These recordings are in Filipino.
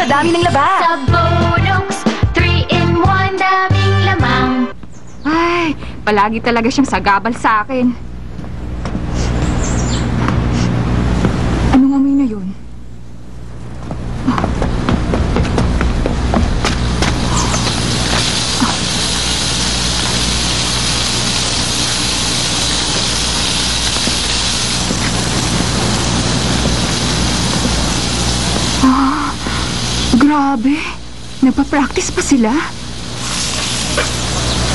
Sa dami ng laba. Sa Bonox, 3-in-1, daming lamang. Ay, palagi talaga siyang sagabal sa akin. Anong amoy na yun? Grabe. Nagpa-practice pa sila?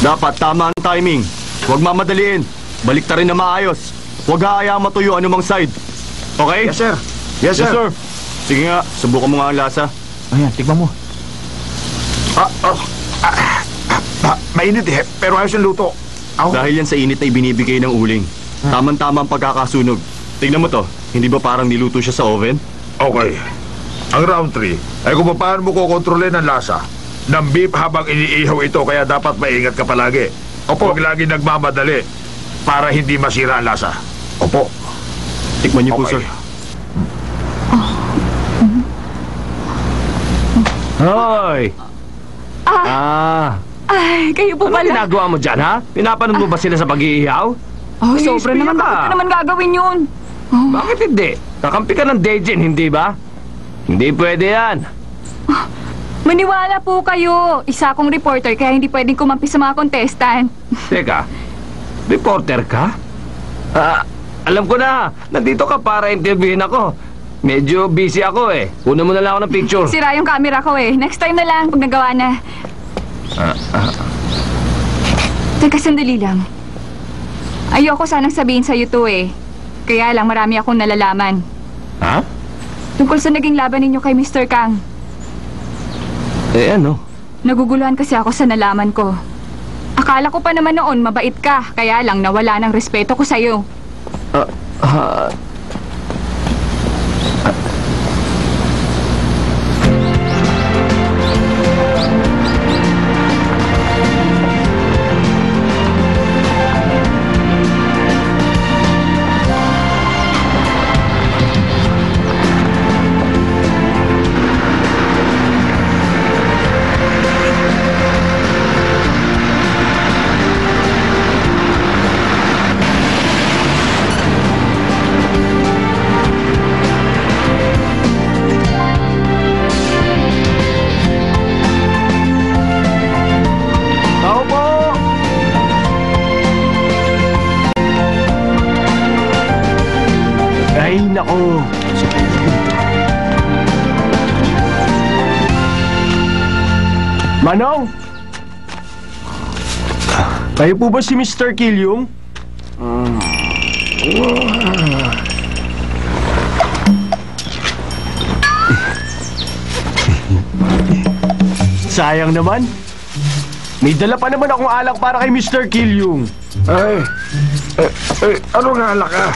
Dapat tama ang timing. Huwag mamadaliin. Balik ta rin na maayos. Huwag haayang matuyo anumang side. Okay? Yes, sir. Yes, sir. Sige nga, subukan mo nga ang lasa. Ayan, tignan mo. Mainit eh, pero ayos yung luto. Dahil yan sa init na ibinibigay ng uling. Tamang-tama ang pagkakasunog. Tignan mo to, hindi ba parang niluto siya sa oven? Okay. Ang round 3 ay kung paano mo kukontrolin ang lasa ng beef habang iniihaw ito, kaya dapat maingat ka palagi. Opo. Huwag lagi nagmamadali para hindi masira ang lasa. Opo. Tikman niyo po, sir. Hoy! Ay, kayo po Ano pala. ginagawa mo dyan, ha? Pinapanood mo ba sila sa pag-iihaw? Oh, sobra Please, naman. ka. Bakit ka naman gagawin yun? Bakit hindi? Kakampi ka ng Dejin, hindi ba? Hindi pwede yan. Maniwala po kayo. Isa akong reporter kaya hindi pwedeng kumampi sa mga contestant. Teka, reporter ka? Alam ko na, nandito ka para interviewin ako. Medyo busy ako eh. Una mo na lang ako ng picture. Sira yung camera ko eh. Next time na lang pag nagawa na. Teka, sandali lang. Ayoko sanang sabihin sa'yo to eh. Kaya lang marami akong nalalaman. Ha? Tungkol sa naging laban ninyo kay Mr. Kang. Eh ano? Naguguluhan kasi ako sa nalaman ko. Akala ko pa naman noon mabait ka. Kaya lang nawala ng respeto ko sa'yo. Ay, nako. Manong! Kayo po ba si Mr. Kilyong? Sayang naman. May dala pa naman akong alak para kay Mr. Kilyong. Anong alak ka?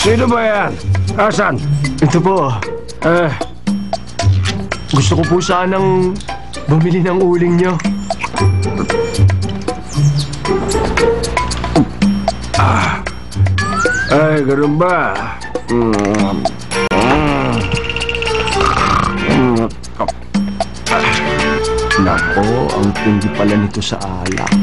Sino ba yan? Asan? Ito po. Gusto ko po sanang bumili ng uling nyo. Ay, ganun ba? Nako, ang tindi pala nito sa alak.